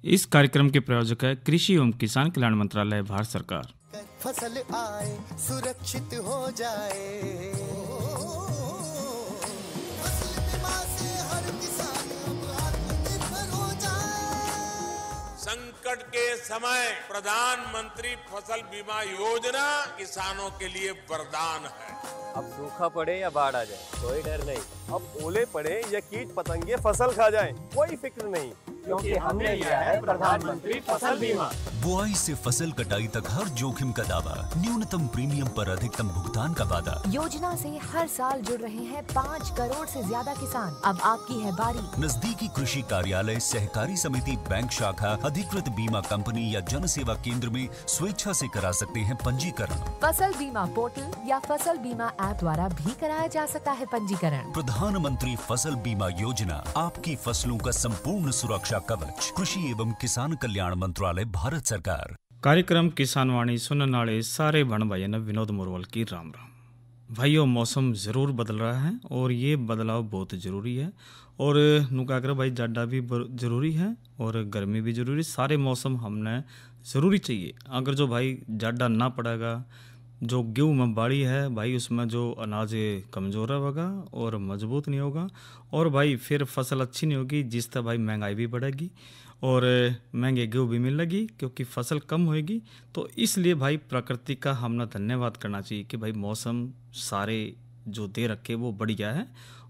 इस कार्यक्रम के प्रायोजक है कृषि एवं किसान कल्याण मंत्रालय, भारत सरकार। फसल आए सुरक्षित हो जाए, फसल बीमा से हर किसान अब आत्मनिर्भर हो जाए। संकट के समय प्रधानमंत्री फसल बीमा योजना किसानों के लिए वरदान है। अब सूखा पड़े या बाढ़ आ जाए कोई डर नहीं, अब ओले पड़े या कीट पतंगे फसल खा जाए कोई फिक्र नहीं, क्योंकि हमने लिया है प्रधानमंत्री फसल बीमा। बुआई से फसल कटाई तक हर जोखिम का दावा, न्यूनतम प्रीमियम पर अधिकतम भुगतान का वादा। योजना से हर साल जुड़ रहे हैं 5 करोड़ से ज्यादा किसान। अब आपकी है बारी। नजदीकी कृषि कार्यालय, सहकारी समिति, बैंक शाखा, अधिकृत बीमा कंपनी या जन सेवा केंद्र में स्वेच्छा से करा सकते हैं पंजीकरण। फसल बीमा पोर्टल या फसल बीमा ऐप द्वारा भी कराया जा सकता है पंजीकरण। प्रधानमंत्री फसल बीमा योजना, आपकी फसलों का संपूर्ण सुरक्षा कवच। कृषि एवं किसान कल्याण मंत्रालय, भारत सरकार। कार्यक्रम किसान वाणी सुनने वाले सारे भण भाइयों ने विनोद मोरवाल की राम राम। भाइयों, मौसम ज़रूर बदल रहा है और ये बदलाव बहुत ज़रूरी है। और नुकाकर भाई जाडा भी ज़रूरी है और गर्मी भी ज़रूरी। सारे मौसम हमने ज़रूरी चाहिए। अगर जो भाई जाडा ना पड़ेगा, जो गेहूँ में बाड़ी है भाई, उसमें जो अनाज कमज़ोर होगा और मजबूत नहीं होगा, और भाई फिर फसल अच्छी नहीं होगी, जिस तरह भाई महंगाई भी बढ़ेगी और महंगे गेहूँ भी मिलेगी क्योंकि फसल कम होएगी। तो इसलिए भाई प्रकृति का हमने धन्यवाद करना चाहिए कि भाई मौसम सारे जो दे रखे वो बढ़िया है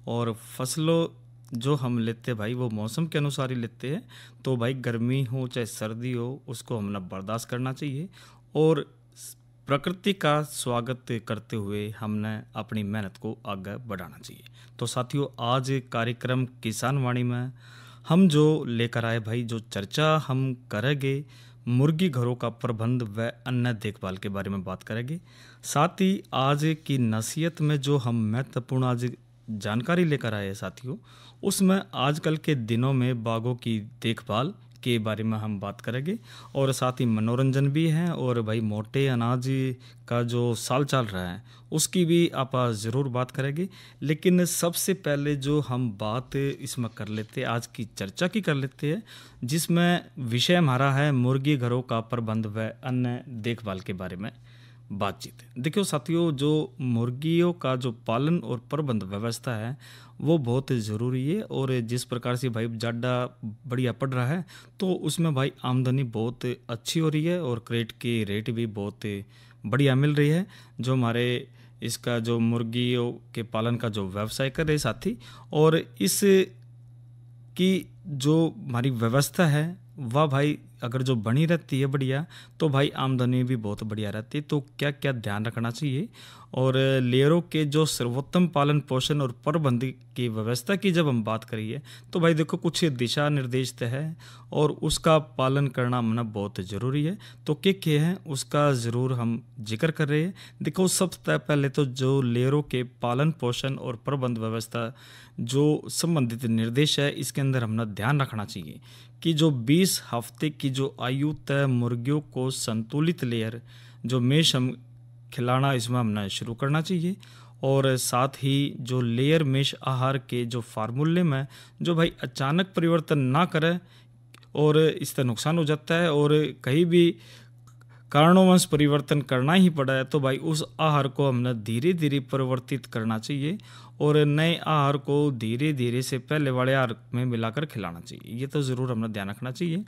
और फसलों जो हम लेते भाई वो मौसम के अनुसार ही लेते हैं। तो भाई गर्मी हो चाहे सर्दी हो, उसको हमने बर्दाश्त करना चाहिए और प्रकृति का स्वागत करते हुए हमने अपनी मेहनत को आगे बढ़ाना चाहिए। तो साथियों, आज कार्यक्रम किसान वाणी में हम जो लेकर आए भाई, जो चर्चा हम करेंगे मुर्गी घरों का प्रबंध व अन्य देखभाल के बारे में बात करेंगे। साथ ही आज की नसीहत में जो हम महत्वपूर्ण आज जानकारी लेकर आए हैं साथियों, उसमें आजकल के दिनों में बागों की देखभाल के बारे में हम बात करेंगे और साथ ही मनोरंजन भी है और भाई मोटे अनाज का जो साल चल रहा है उसकी भी आप ज़रूर बात करेंगे। लेकिन सबसे पहले जो हम बात इसमें कर लेते हैं, आज की चर्चा की कर लेते हैं, जिसमें विषय हमारा है मुर्गी घरों का प्रबंध व अन्य देखभाल के बारे में बातचीत। देखियो साथियों, जो मुर्गियों का जो पालन और प्रबंध व्यवस्था है वो बहुत ज़रूरी है और जिस प्रकार से भाई जाडा बढ़िया पड़ रहा है तो उसमें भाई आमदनी बहुत अच्छी हो रही है और क्रेट की रेट भी बहुत बढ़िया मिल रही है। जो हमारे इसका जो मुर्गियों के पालन का जो व्यवसाय कर रहे साथी, और इस की जो हमारी व्यवस्था है वह भाई अगर जो बनी रहती है बढ़िया, तो भाई आमदनी भी बहुत बढ़िया रहती है। तो क्या क्या ध्यान रखना चाहिए और लेयरों के जो सर्वोत्तम पालन पोषण और प्रबंध की व्यवस्था की जब हम बात करिए तो भाई देखो कुछ दिशा निर्देश है और उसका पालन करना हमने बहुत ज़रूरी है। तो क्या है उसका ज़रूर हम जिक्र कर रहे हैं। देखो सबसे पहले तो जो लेयरों के पालन पोषण और प्रबंध व्यवस्था जो संबंधित निर्देश है, इसके अंदर हमने ध्यान रखना चाहिए कि जो 20 हफ्ते की जो आयु तय मुर्गियों को संतुलित लेयर जो मेष हम खिलाना इसमें हमने शुरू करना चाहिए। और साथ ही जो लेयर मेष आहार के जो फार्मूले में जो भाई अचानक परिवर्तन ना करे और इससे नुकसान हो जाता है और कहीं भी कारणवश परिवर्तन करना ही पड़ा है तो भाई उस आहार को हमने धीरे धीरे परिवर्तित करना चाहिए और नए आहार को धीरे धीरे से पहले वाले आहार में मिलाकर खिलाना चाहिए। ये तो ज़रूर हमने ध्यान रखना चाहिए।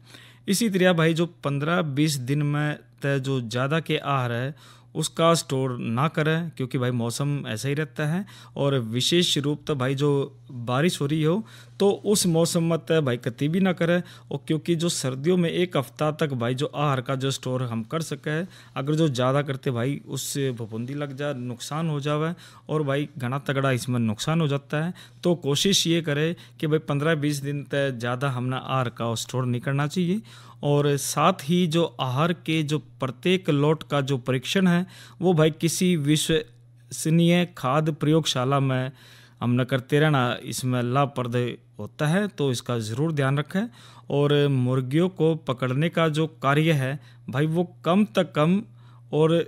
इसी तरह भाई जो 15-20 दिन में तय जो ज़्यादा के आहार है उसका स्टोर ना करें क्योंकि भाई मौसम ऐसा ही रहता है और विशेष रूप तो भाई जो बारिश हो रही हो तो उस मौसम में तय भाई कती भी ना करें। और क्योंकि जो सर्दियों में 1 हफ्ता तक भाई जो आहार का जो स्टोर हम कर सके, अगर जो ज़्यादा करते भाई उससे फफूंदी लग जाए, नुकसान हो जावे और भाई घना तगड़ा इसमें नुकसान हो जाता है। तो कोशिश ये करे कि भाई 15-20 दिन तक ज़्यादा हमने आहार का स्टोर नहीं करना चाहिए। और साथ ही जो आहार के जो प्रत्येक लॉट का जो परीक्षण है वो भाई किसी विश्वसनीय खाद्य प्रयोगशाला में हमने करते रहना, इसमें लाभप्रद होता है। तो इसका ज़रूर ध्यान रखें। और मुर्गियों को पकड़ने का जो कार्य है भाई वो कम से कम और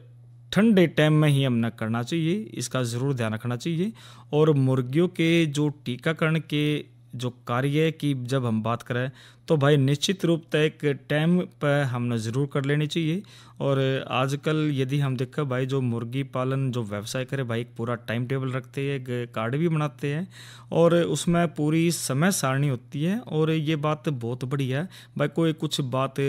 ठंडे टाइम में ही हमने करना चाहिए, इसका ज़रूर ध्यान रखना चाहिए। और मुर्गियों के जो टीकाकरण के जो कार्य की जब हम बात करें तो भाई निश्चित रूप से एक टाइम पर हमने ज़रूर कर लेनी चाहिए। और आजकल यदि हम देखें भाई जो मुर्गी पालन जो व्यवसाय करे भाई एक पूरा टाइम टेबल रखते हैं, एक कार्ड भी बनाते हैं और उसमें पूरी समय सारणी होती है। और ये बात बहुत बढ़िया है भाई, कोई कुछ बात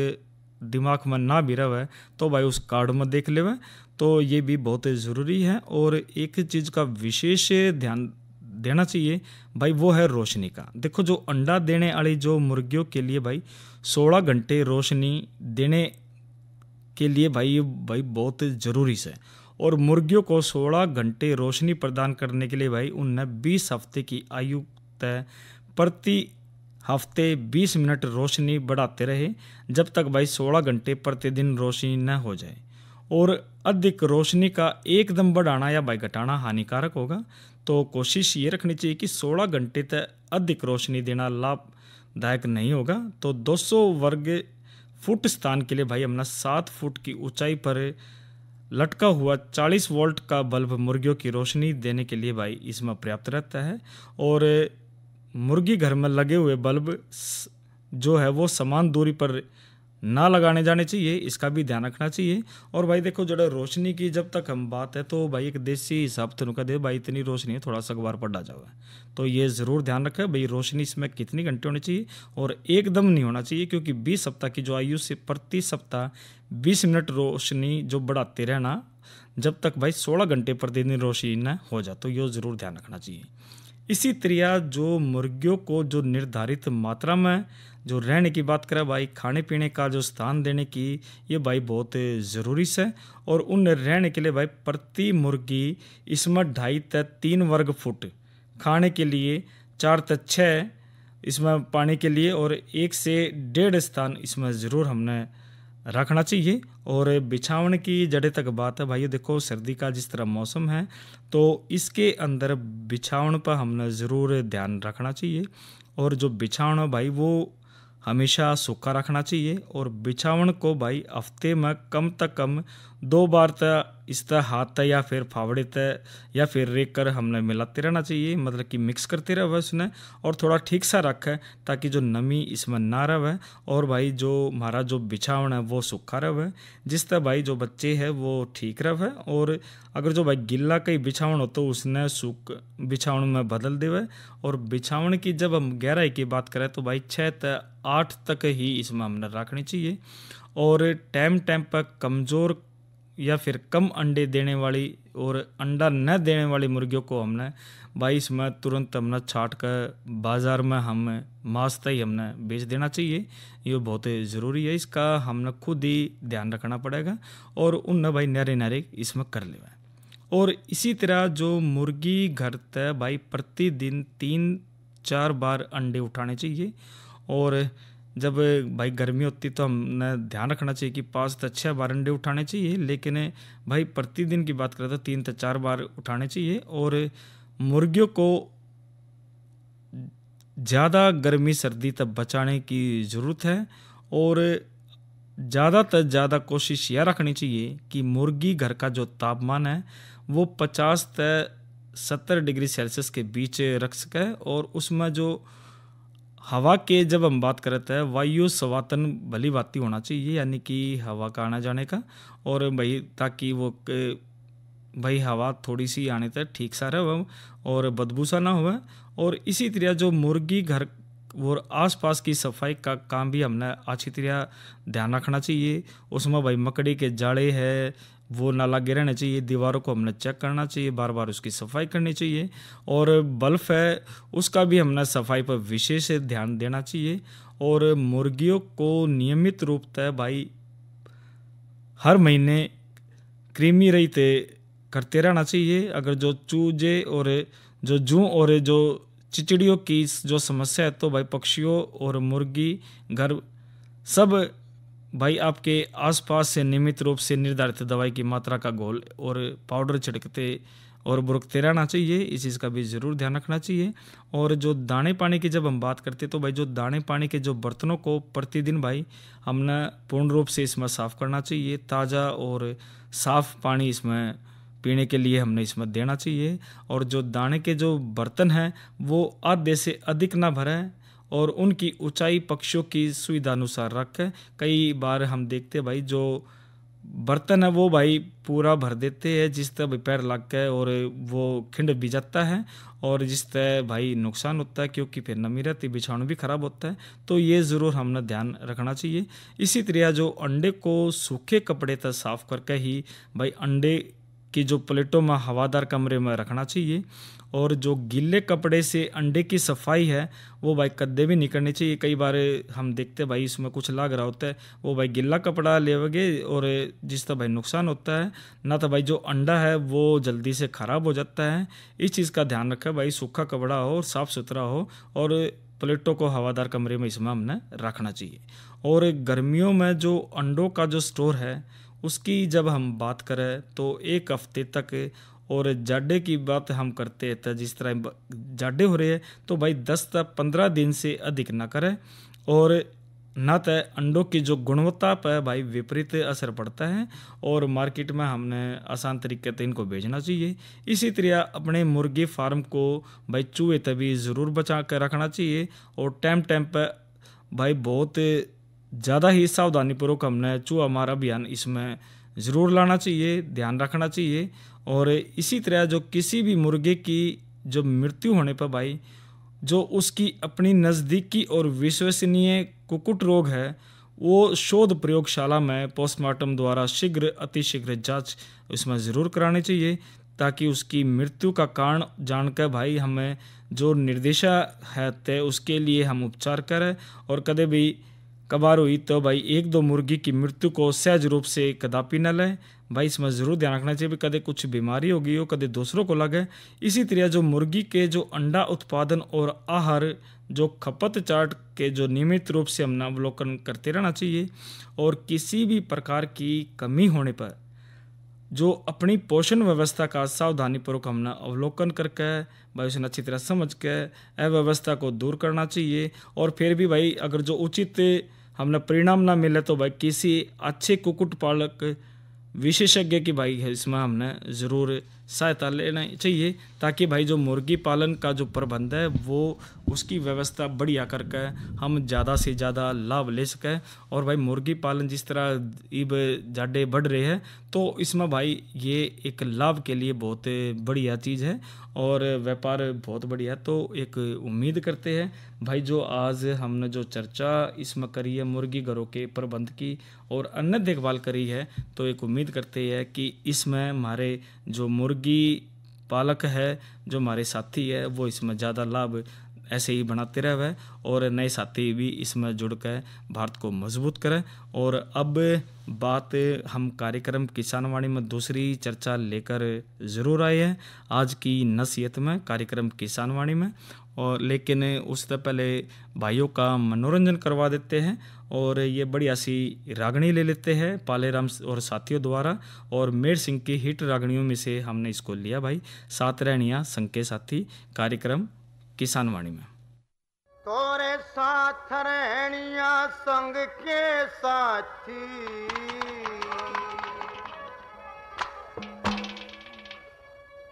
दिमाग में ना भी रहे तो भाई उस कार्ड में देख लेवे, तो ये भी बहुत ज़रूरी है। और एक चीज़ का विशेष ध्यान देना चाहिए भाई, वो है रोशनी का। देखो जो अंडा देने वाली जो मुर्गियों के लिए भाई 16 घंटे रोशनी देने के लिए भाई बहुत ज़रूरी है। और मुर्गियों को 16 घंटे रोशनी प्रदान करने के लिए भाई उन्हें 20 हफ्ते की आयु तय प्रति हफ्ते 20 मिनट रोशनी बढ़ाते रहे, जब तक भाई 16 घंटे प्रतिदिन रोशनी न हो जाए। और अधिक रोशनी का एकदम बढ़ाना या भाई घटाना हानिकारक होगा, तो कोशिश ये रखनी चाहिए कि 16 घंटे तक अधिक रोशनी देना लाभदायक नहीं होगा। तो 200 वर्ग फुट स्थान के लिए भाई हमने 7 फुट की ऊंचाई पर लटका हुआ 40 वोल्ट का बल्ब मुर्गियों की रोशनी देने के लिए भाई इसमें पर्याप्त रहता है। और मुर्गी घर में लगे हुए बल्ब जो है वो समान दूरी पर ना लगाने जाने चाहिए, इसका भी ध्यान रखना चाहिए। और भाई देखो जड़ा रोशनी की जब तक हम बात है तो भाई एक देसी हिसाब तो नुका दे भाई इतनी रोशनी है थोड़ा सा अखबार पढ़ा जाए, तो ये ज़रूर ध्यान रखें भाई रोशनी इसमें कितनी घंटे होनी चाहिए और एकदम नहीं होना चाहिए, क्योंकि 20 सप्ताह की जो आयु से प्रति सप्ताह 20 मिनट रोशनी जो बढ़ाते रहना जब तक भाई 16 घंटे प्रतिदिन रोशनी न हो जाए, तो ये ज़रूर ध्यान रखना चाहिए। इसी तरह जो मुर्गियों को जो निर्धारित मात्रा में जो रहने की बात करें भाई खाने पीने का जो स्थान देने की ये भाई बहुत ज़रूरी है। और उन रहने के लिए भाई प्रति मुर्गी इसमें 2.5 से 3 वर्ग फुट खाने के लिए, 4 से 6 इसमें पानी के लिए और 1 से 1.5 स्थान इसमें ज़रूर हमने रखना चाहिए। और बिछावन की जड़े तक बात है भाई, देखो सर्दी का जिस तरह मौसम है तो इसके अंदर बिछावन पर हमने ज़रूर ध्यान रखना चाहिए। और जो बिछावन है भाई वो हमेशा सूखा रखना चाहिए। और बिछावन को भाई हफ्ते में कम से कम 2 बार तक इस तरह हाथ तक या फिर फावड़े तक या फिर रेक कर हमने मिलाते रहना चाहिए, मतलब कि मिक्स करते रहे उसने और थोड़ा ठीक सा रखे ताकि जो नमी इसमें ना रहे और भाई जो हमारा जो बिछावन है वो सूखा रहे, जिस तरह भाई जो बच्चे हैं वो ठीक रहे। और अगर जो भाई गिल्ला कहीं बिछावन हो तो उसने सूख बिछावन में बदल देवे। और बिछावन की जब हम गहराई की बात करें तो भाई 6 से 8 तक ही इसमें हमने रखनी चाहिए। और टाइम पर कमज़ोर या फिर कम अंडे देने वाली और अंडा न देने वाली मुर्गियों को हमने भाई इसमें तुरंत हमने छाट कर बाज़ार में हम मांस ही हमने बेच देना चाहिए, ये बहुत ज़रूरी है, इसका हमने खुद ही ध्यान रखना पड़ेगा। और उन भाई नारे इसमें कर लेवा। और इसी तरह जो मुर्गी घर तक भाई प्रतिदिन 3-4 बार अंडे उठाने चाहिए। और जब भाई गर्मी होती तो हमने ध्यान रखना चाहिए कि 5 से 6 बार अंडे उठाने चाहिए, लेकिन भाई प्रतिदिन की बात करें तो 3 से 4 बार उठाने चाहिए। और मुर्गियों को ज़्यादा गर्मी सर्दी तक बचाने की ज़रूरत है। और ज़्यादा से ज़्यादा कोशिश यह रखनी चाहिए कि मुर्गी घर का जो तापमान है वो 50 से 70 डिग्री सेल्सियस के बीच रख सके। और उसमें जो हवा के जब हम बात करते हैं वायु सवातन भली भांति होना चाहिए, यानी कि हवा का आना जाने का, और भाई ताकि वो भाई हवा थोड़ी सी आने तक ठीक सा रहे और बदबू सा ना हो। और इसी तरह जो मुर्गी घर और आसपास की सफाई का काम भी हमने अच्छी तरह ध्यान रखना चाहिए। उसमें भाई मकड़ी के जाड़े है वो ना लगे रहने चाहिए, दीवारों को हमने चेक करना चाहिए, बार बार उसकी सफाई करनी चाहिए। और बल्ब है उसका भी हमने सफाई पर विशेष ध्यान देना चाहिए। और मुर्गियों को नियमित रूप से भाई हर महीने कृमि रहित करते रहना चाहिए। अगर जो चूजे और जो जूं और जो चिचड़ियों की जो समस्या है तो भाई पक्षियों और मुर्गी घर सब भाई आपके आसपास से नियमित रूप से निर्धारित दवाई की मात्रा का घोल और पाउडर छिड़कते और बुरकते रहना चाहिए, इस चीज़ का भी ज़रूर ध्यान रखना चाहिए। और जो दाने पानी की जब हम बात करते तो भाई जो दाने पानी के जो बर्तनों को प्रतिदिन भाई हमने पूर्ण रूप से इसमें साफ़ करना चाहिए, ताज़ा और साफ़ पानी इसमें पीने के लिए हमने इसमें देना चाहिए। और जो दाने के जो बर्तन हैं वो आधे से अधिक ना भरें और उनकी ऊंचाई पक्षियों की सुविधा अनुसार रखें। कई बार हम देखते हैं भाई जो बर्तन है वो भाई पूरा भर देते हैं जिस तरह भाई पैर लग गए और वो खिंड भी जाता है और जिस तरह भाई नुकसान होता है, क्योंकि फिर नमी रहती, बिछाणु भी खराब होता है। तो ये ज़रूर हमने ध्यान रखना चाहिए। इसी तरह जो अंडे को सूखे कपड़े तक साफ करके ही भाई अंडे की जो प्लेटों में हवादार कमरे में रखना चाहिए। और जो गीले कपड़े से अंडे की सफाई है वो भाई कद्दे भी नहीं करनी चाहिए। कई बार हम देखते भाई इसमें कुछ लग रहा होता है, वो भाई गिल्ला कपड़ा लेवगे और जिस तरह भाई नुकसान होता है ना, तो भाई जो अंडा है वो जल्दी से ख़राब हो जाता है। इस चीज़ का ध्यान रखें भाई, सूखा कपड़ा हो और साफ़ सुथरा हो और प्लेटों को हवादार कमरे में इसमें हमने रखना चाहिए। और गर्मियों में जो अंडों का जो स्टोर है उसकी जब हम बात करें तो 1 हफ्ते तक, और जाडे की बात हम करते हैं तो जिस तरह जाडे हो रहे हैं तो भाई 10 से 15 दिन से अधिक ना करें। और ना तो अंडों की जो गुणवत्ता पर भाई विपरीत असर पड़ता है और मार्केट में हमने आसान तरीके से इनको भेजना चाहिए। इसी तरह अपने मुर्गी फार्म को भाई चूहे तभी ज़रूर बचा कर रखना चाहिए और टाइम पर भाई बहुत ज़्यादा ही सावधानीपूर्वक हमने चूहा मार अभियान इसमें ज़रूर लाना चाहिए, ध्यान रखना चाहिए। और इसी तरह जो किसी भी मुर्गे की जो मृत्यु होने पर भाई जो उसकी अपनी नज़दीकी और विश्वसनीय कुक्कुट रोग है वो शोध प्रयोगशाला में पोस्टमार्टम द्वारा शीघ्र अतिशीघ्र जांच इसमें ज़रूर करानी चाहिए, ताकि उसकी मृत्यु का कारण जानकर भाई हमें जो निर्देशा है तय उसके लिए हम उपचार करें। और कदे भी कबार हुई तो भाई 1-2 मुर्गी की मृत्यु को सहज रूप से कदापि न लें। भाई इसमें ज़रूर ध्यान रखना चाहिए भी कदे कुछ बीमारी होगी हो, कदे दूसरों को लगे। इसी तरह जो मुर्गी के जो अंडा उत्पादन और आहार जो खपत चार्ट के जो नियमित रूप से हमने अवलोकन करते रहना चाहिए। और किसी भी प्रकार की कमी होने पर जो अपनी पोषण व्यवस्था का सावधानीपूर्वक हमने अवलोकन करके भाई उसे अच्छी तरह समझ के अव्यवस्था को दूर करना चाहिए। और फिर भी भाई अगर जो उचित हमने परिणाम ना मिले तो भाई किसी अच्छे कुक्कुट पालक विशेषज्ञ की भाई है इसमें हमने ज़रूर सहायता लेना चाहिए, ताकि भाई जो मुर्गी पालन का जो प्रबंध है वो उसकी व्यवस्था बढ़िया करके हम ज़्यादा से ज़्यादा लाभ ले सकें। और भाई मुर्गी पालन जिस तरह इब जाडे बढ़ रहे हैं तो इसमें भाई ये एक लाभ के लिए बहुत बढ़िया चीज़ है और व्यापार बहुत बढ़िया है। तो एक उम्मीद करते हैं भाई जो आज हमने जो चर्चा इसमें करी है मुर्गी घरों के प्रबंध की और अन्य देखभाल करी है, तो एक उम्मीद करते हैं कि इसमें हमारे जो मुर्गी पालक है, जो हमारे साथी है, वो इसमें ज़्यादा लाभ ऐसे ही बनाते रहे और नए साथी भी इसमें जुड़ कर भारत को मजबूत करें। और अब बात हम कार्यक्रम किसान वाणी में दूसरी चर्चा लेकर ज़रूर आए हैं आज की नसीहत में कार्यक्रम किसान वाणी में। और लेकिन उससे पहले भाइयों का मनोरंजन करवा देते हैं और ये बढ़िया सी रागनी ले लेते हैं पालेराम और साथियों द्वारा। और मेर सिंह की हिट रागनियों में से हमने इसको लिया भाई, सात रहनिया संग के साथी कार्यक्रम किसान वाणी में। तोरे साथ रहनिया संग के साथी,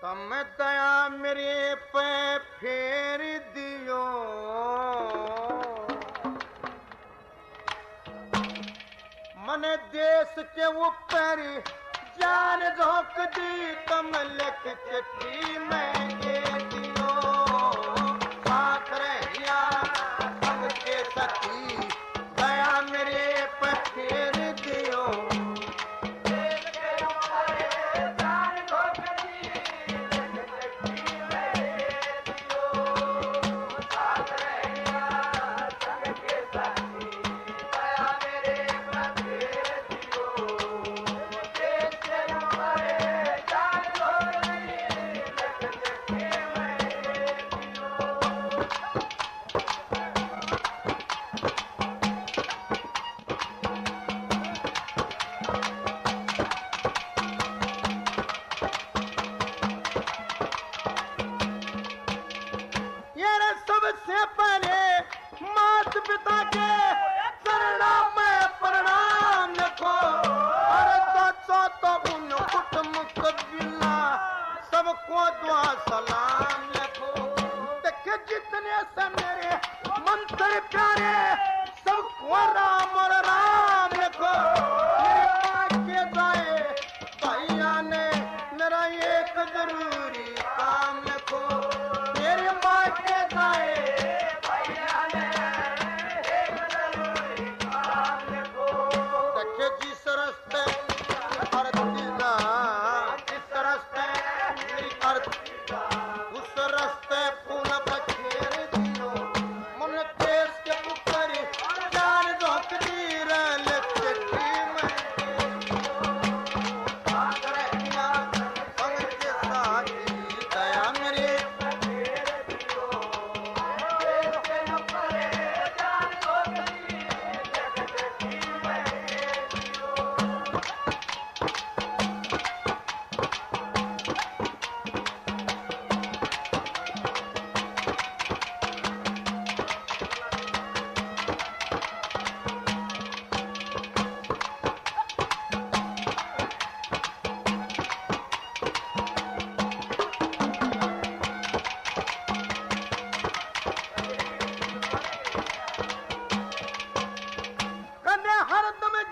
तम दया मेरे पे फेर दियो, मन देश के ऊपर जान झोंक दी, तम लिख चिट्ठी में दे दियो। साथ रहिया संग के साथी, दया मेरे पे फेर दियो।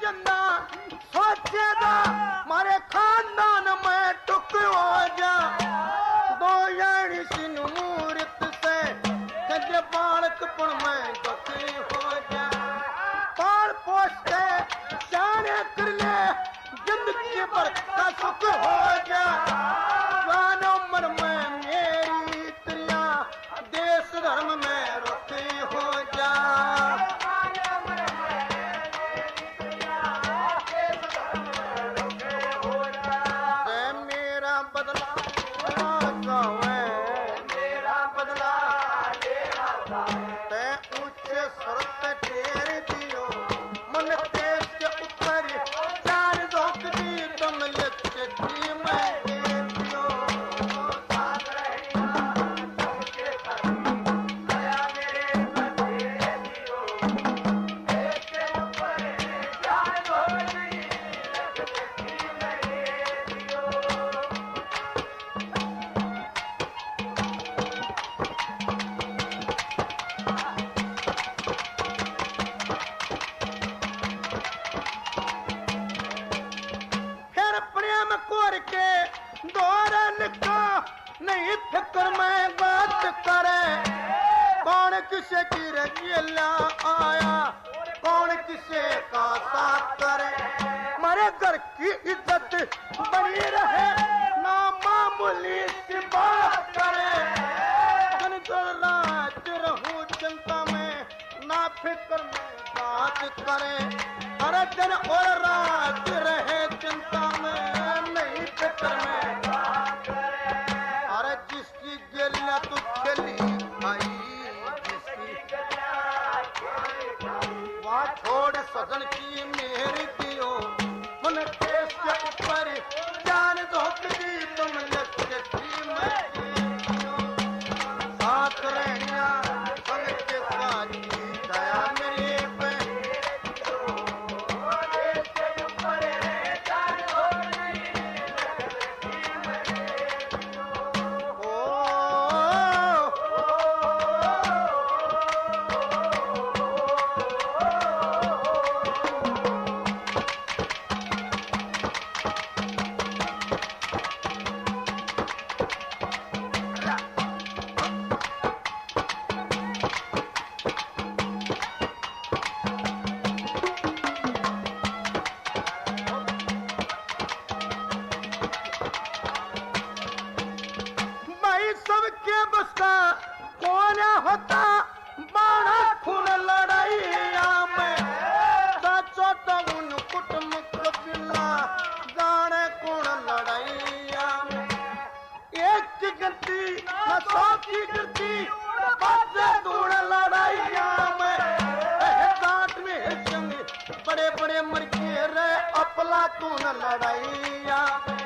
जन्ना सोचेगा मारे खानदान में टुक हो जा दो यानी सिन मूर्त से कद बालकपन में दुखी हो जा पाल पोसते शाने कर ले जिंदगी भर का सुख हो जा जवान उम्र में मेरी इतना देश धर्म में रुकी हो जा मेरा बदला मेरा बदला ते ऊंचे स्वर पे ढेर दियो मन तेज के ऊपर चार धोख दी तुम लक्ष्य की मैं दियो फिर प्रेम कोर के दौरा लिखा नहीं फिक्र में बात करे कौन किसे की रजियला आया कौन किसे का साथ करे मारे घर की इज्जत बनी रहे ना मामूली सी बात करे दिन रात रहूं चिंता में ना फिक्र में बात करे हर दिन और रात रहे चिंता में नहीं फिक्र में बात करे अरे जिसकी गेलियां तू चली आई जिसकी वहाँ छोड़ सजन की मेरी दियो मन देश के ऊपर जान धोख दी तुम लक्ष्य की मैं दियो साथ रहना संग के साथ दया मेरे पे भाई सबके बस का कौन होता बाड़ा खून लड़ाइया में सचो तो उन कुटुंब कबिला जाने कौन लड़ाइया में एक की गिनती न 100 की गिनती बस दूर लड़ाइया में दांत में संग बड़े बड़े मर के रहे अपला तून लड़ाइया में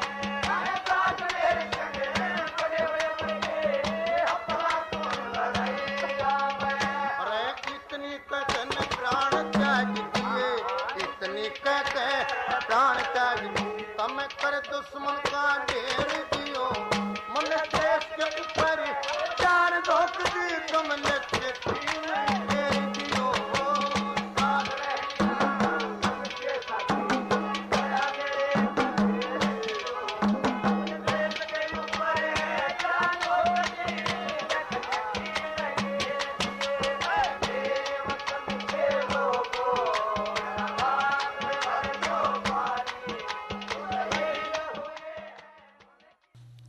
प्राण त्याग तम कर दुश्मन का ढेर दियो मन देश के ऊपर चार धोख दी तुम लक्ष्य की मैं ढेर दियो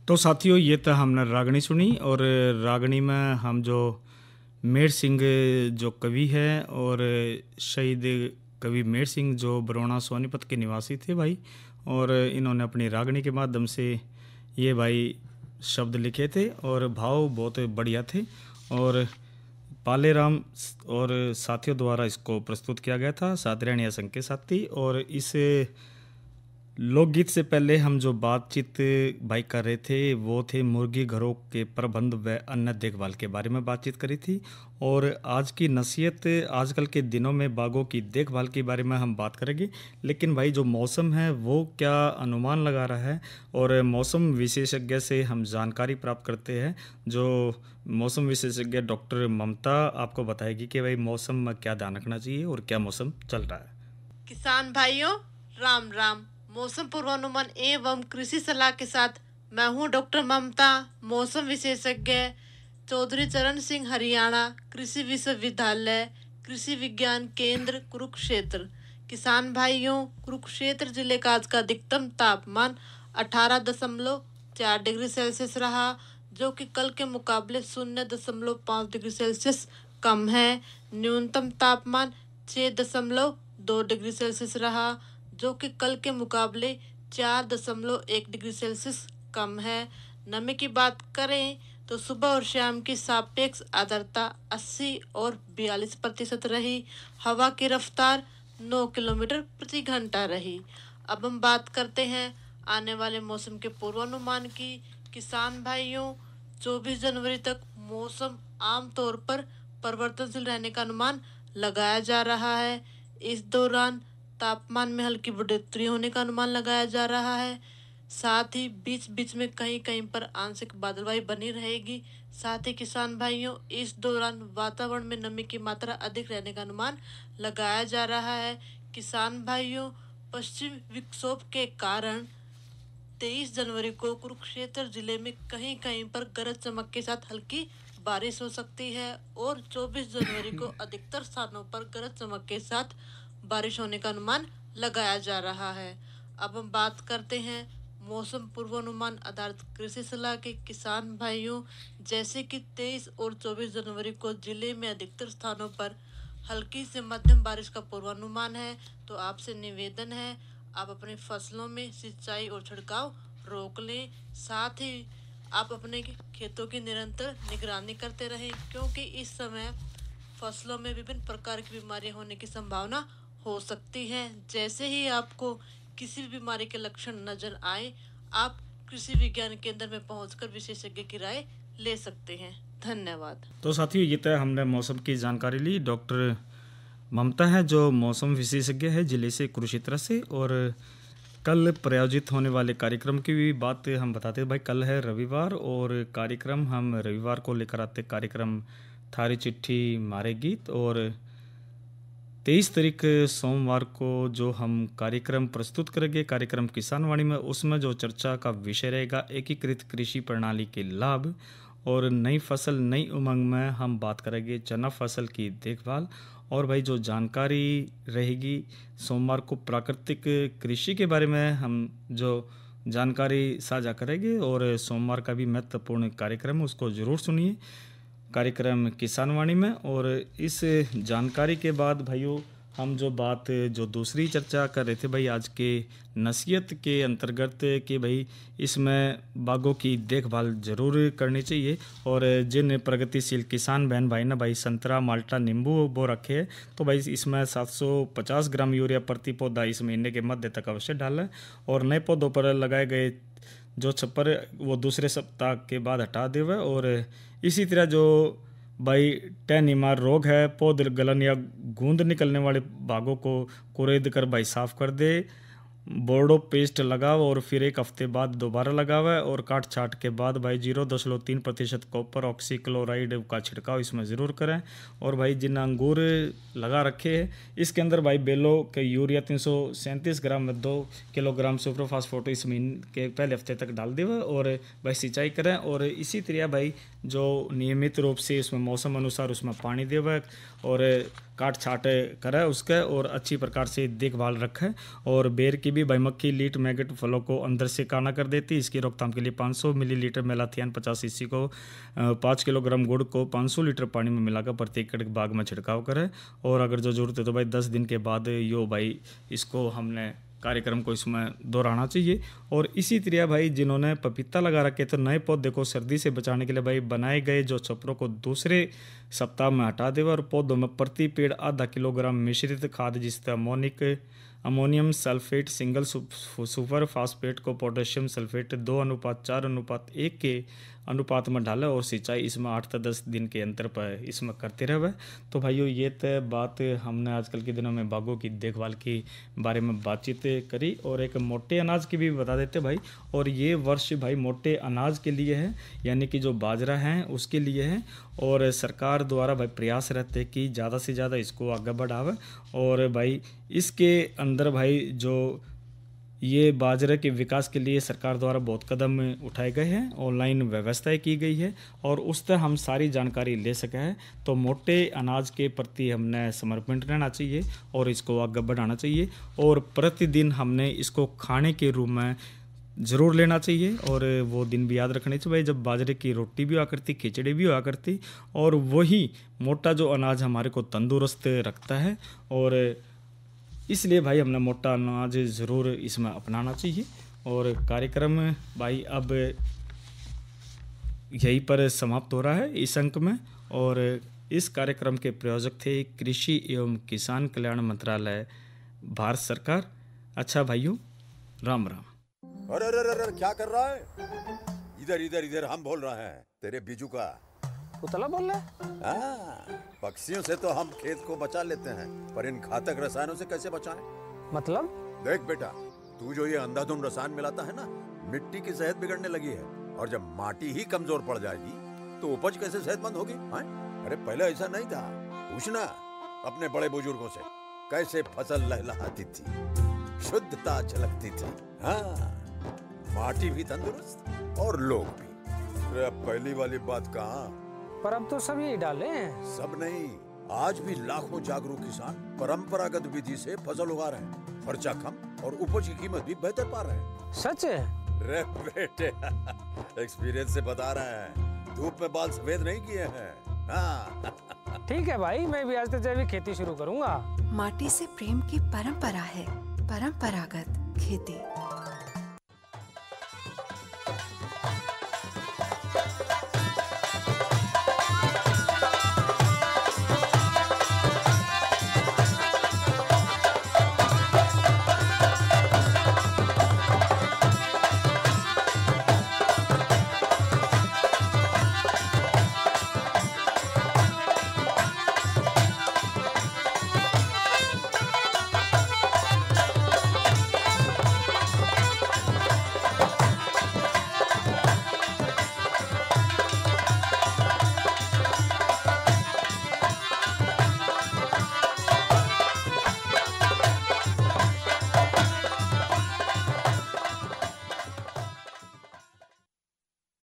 तो साथियों ये तो हमने रागनी सुनी और रागनी में हम जो मेहर सिंह जो कवि है और शहीद कवि मेहर सिंह जो बरौना सोनीपत के निवासी थे भाई और इन्होंने अपनी रागनी के माध्यम से ये भाई शब्द लिखे थे और भाव बहुत बढ़िया थे और पालेराम और साथियों द्वारा इसको प्रस्तुत किया गया था सातरानिया संघ के साथी। और इस लोकगीत से पहले हम जो बातचीत भाई कर रहे थे वो थे मुर्गी घरों के प्रबंध व अन्य देखभाल के बारे में बातचीत करी थी। और आज की नसीहत आजकल के दिनों में बागों की देखभाल के बारे में हम बात करेंगे। लेकिन भाई जो मौसम है वो क्या अनुमान लगा रहा है और मौसम विशेषज्ञ से हम जानकारी प्राप्त करते हैं। जो मौसम विशेषज्ञ डॉक्टर ममता आपको बताएगी कि भाई मौसम में क्या ध्यान रखना चाहिए और क्या मौसम चल रहा है। किसान भाइयों राम राम। मौसम पूर्वानुमान एवं कृषि सलाह के साथ मैं हूं डॉक्टर ममता, मौसम विशेषज्ञ, चौधरी चरण सिंह, हरियाणा कृषि विश्वविद्यालय, कृषि विज्ञान केंद्र कुरुक्षेत्र। किसान भाइयों, कुरुक्षेत्र जिले का आज का अधिकतम तापमान 18.4 डिग्री सेल्सियस रहा, जो कि कल के मुकाबले 0.5 डिग्री सेल्सियस कम है। न्यूनतम तापमान 6.2 डिग्री सेल्सियस रहा, जो कि कल के मुकाबले 4.1 डिग्री सेल्सियस कम है। नमी की बात करें तो सुबह और शाम की सापेक्ष आर्द्रता 80 और 42% रही। हवा की रफ्तार 9 किलोमीटर प्रति घंटा रही। अब हम बात करते हैं आने वाले मौसम के पूर्वानुमान की। किसान भाइयों, 24 जनवरी तक मौसम आमतौर पर परिवर्तनशील रहने का अनुमान लगाया जा रहा है। इस दौरान तापमान में हल्की बढ़ोतरी होने का अनुमान लगाया जा रहा है। साथ ही बीच बीच में कहीं कहीं पर आंशिक बादलवाई बनी रहेगी। साथ ही किसान भाइयों, इस दौरान वातावरण में नमी की मात्रा अधिक रहने का अनुमान लगाया जा रहा है। किसान भाइयों, पश्चिम विक्षोभ के कारण 23 जनवरी को कुरुक्षेत्र जिले में कहीं कहीं पर गरज चमक के साथ हल्की बारिश हो सकती है और 24 जनवरी को अधिकतर स्थानों पर गरज चमक के साथ बारिश होने का अनुमान लगाया जा रहा है। अब हम बात करते हैं मौसम पूर्वानुमान आधारित कृषि सलाह के। किसान भाइयों, जैसे कि 23 और 24 जनवरी को जिले में अधिकतर स्थानों पर हल्की से मध्यम बारिश का पूर्वानुमान है, तो आपसे निवेदन है आप अपनी फसलों में सिंचाई और छिड़काव रोक लें। साथ ही आप अपने खेतों की निरंतर निगरानी करते रहें, क्योंकि इस समय फसलों में विभिन्न प्रकार की बीमारियां होने की संभावना हो सकती है। जैसे ही आपको किसी भी बीमारी के लक्षण नजर आए, आप कृषि विज्ञान केंद्र में पहुंचकर विशेषज्ञ की राय ले सकते हैं। धन्यवाद। तो साथियों, ये तो हमने मौसम की जानकारी ली। डॉक्टर ममता है जो मौसम विशेषज्ञ है जिले से, कुरुक्षेत्र से। और कल प्रायोजित होने वाले कार्यक्रम की भी बात हम बताते हैं। भाई, कल है रविवार और कार्यक्रम हम रविवार को लेकर आते। कार्यक्रम थारी चिट्ठी मारे गीत। और 23 तारीख सोमवार को जो हम कार्यक्रम प्रस्तुत करेंगे, कार्यक्रम किसान वाणी में, उसमें जो चर्चा का विषय रहेगा एकीकृत कृषि प्रणाली के लाभ और नई फसल नई उमंग में हम बात करेंगे चना फसल की देखभाल। और भाई जो जानकारी रहेगी सोमवार को प्राकृतिक कृषि के बारे में हम जो जानकारी साझा करेंगे। और सोमवार का भी महत्वपूर्ण कार्यक्रम है, उसको ज़रूर सुनिए, कार्यक्रम किसान वाणी में। और इस जानकारी के बाद भाइयों हम जो दूसरी चर्चा कर रहे थे भाई आज के नसीहत के अंतर्गत कि भाई इसमें बागों की देखभाल ज़रूर करनी चाहिए। और जिन प्रगतिशील किसान बहन भाई ने भाई संतरा, माल्टा, नींबू बो रखे हैं, तो भाई इसमें 750 ग्राम यूरिया प्रति पौधा इस महीने के मध्य तक अवश्य डालें। और नए पौधों पर लगाए गए जो छप्पर वो दूसरे सप्ताह के बाद हटा देवे। और इसी तरह जो भाई टहनीमार रोग है, पौध गलन या गूंद निकलने वाले भागों को कुरेद कर भाई साफ कर दे। बोर्डो पेस्ट लगाओ और फिर एक हफ्ते बाद दोबारा लगावे। और काट छाट के बाद भाई 0.3% कॉपर ऑक्सीक्लोराइड का छिड़काव इसमें ज़रूर करें। और भाई जिन अंगूर लगा रखे हैं इसके अंदर भाई बेलो के यूरिया 337 ग्राम में 2 किलोग्राम सुपरफास्फेट इस महीने के पहले हफ्ते तक डाल देवे और भाई सिंचाई करें। और इसी तरह भाई जो नियमित रूप से इसमें मौसम अनुसार उसमें पानी देवे और काट छाट करें उसके और अच्छी प्रकार से देखभाल रखें। और बेर की भी भाई मक्खी, लीट, मैगट फलों को अंदर से काना कर देती है। इसकी रोकथाम के लिए 500 मिलीलीटर मेलाथियन 50 cc को 5 किलोग्राम गुड़ को 500 लीटर पानी में मिलाकर प्रत्येक एकड़ बाग में छिड़काव करें। और अगर जो जरूरत है तो भाई 10 दिन के बाद यो भाई इसको हमने कार्यक्रम को इसमें दोहराना चाहिए। और इसी तरह भाई जिन्होंने पपीता लगा रखे तो नए पौधे को सर्दी से बचाने के लिए भाई बनाए गए जो छपरों को दूसरे सप्ताह में हटा देवे और पौधों में प्रति पेड़ आधा किलोग्राम मिश्रित खाद जिससे ammonium sulphate single super phosphate को पोटेशियम सल्फेट 2:4:1 के अनुपात में डालें और सिंचाई इसमें 8 से 10 दिन के अंतर पर इसमें करते रहे। तो भाइयों ये तो बात हमने आजकल के दिनों में बागों की देखभाल के बारे में बातचीत करी। और एक मोटे अनाज की भी बता देते भाई। और ये वर्ष भाई मोटे अनाज के लिए है, यानी कि जो बाजरा है उसके लिए है। और सरकार द्वारा भाई प्रयास रहते कि ज़्यादा से ज़्यादा इसको आगे बढ़ावे। और भाई इसके अंदर भाई जो ये बाजरे के विकास के लिए सरकार द्वारा बहुत कदम उठाए गए हैं, ऑनलाइन व्यवस्थाएं की गई है और उस तरह हम सारी जानकारी ले सके हैं। तो मोटे अनाज के प्रति हमने समर्पित रहना चाहिए और इसको आगे बढ़ाना चाहिए और प्रतिदिन हमने इसको खाने के रूप में ज़रूर लेना चाहिए। और वो दिन भी याद रखने चाहिए भाई जब बाजरे की रोटी भी हुआ करती, खिचड़ी भी हुआ करती, और वही मोटा जो अनाज हमारे को तंदुरुस्त रखता है। और इसलिए भाई हमने मोटा अनाज ज़रूर इसमें अपनाना चाहिए। और कार्यक्रम भाई अब यहीं पर समाप्त हो रहा है इस अंक में। और इस कार्यक्रम के प्रायोजक थे कृषि एवं किसान कल्याण मंत्रालय, भारत सरकार। अच्छा भाइयों, राम राम। अरे अरे अरे क्या कर रहा है? इधर इधर इधर हम बोल रहे हैं तेरे बीजू का। उतला बोल रहा है? पक्षियों से तो हम खेत को बचा लेते हैं, पर इन घातक रसायनों से कैसे बचाएं? मतलब? देख बेटा, तू जो ये अंधाधुंध रसायन मिलाता है ना, मिट्टी की सेहत बिगड़ने लगी है। और जब माटी ही कमजोर पड़ जाएगी तो उपज कैसे सेहतमंद होगी? अरे पहले ऐसा नहीं था। पूछना अपने बड़े बुजुर्गों से, कैसे फसल लहलहाती थी, शुद्धता झलकती थी। हाँ, माटी भी तंदुरुस्त और लोग भी। अरे पहली वाली बात कहाँ? पर अब तो सब यही डाले हैं। सब नहीं, आज भी लाखों जागरूक किसान परंपरागत विधि से फसल उगा रहे हैं। खर्चा कम और उपज की कीमत भी बेहतर पा रहे हैं। सच है? रे बेटे, एक्सपीरियंस से बता रहे हैं, धूप में बाल सफेद नहीं किए हैं। हाँ। ठीक है भाई, मैं भी आज से जैविक खेती शुरू करूंगा। माटी से प्रेम की परंपरा है, परंपरागत खेती।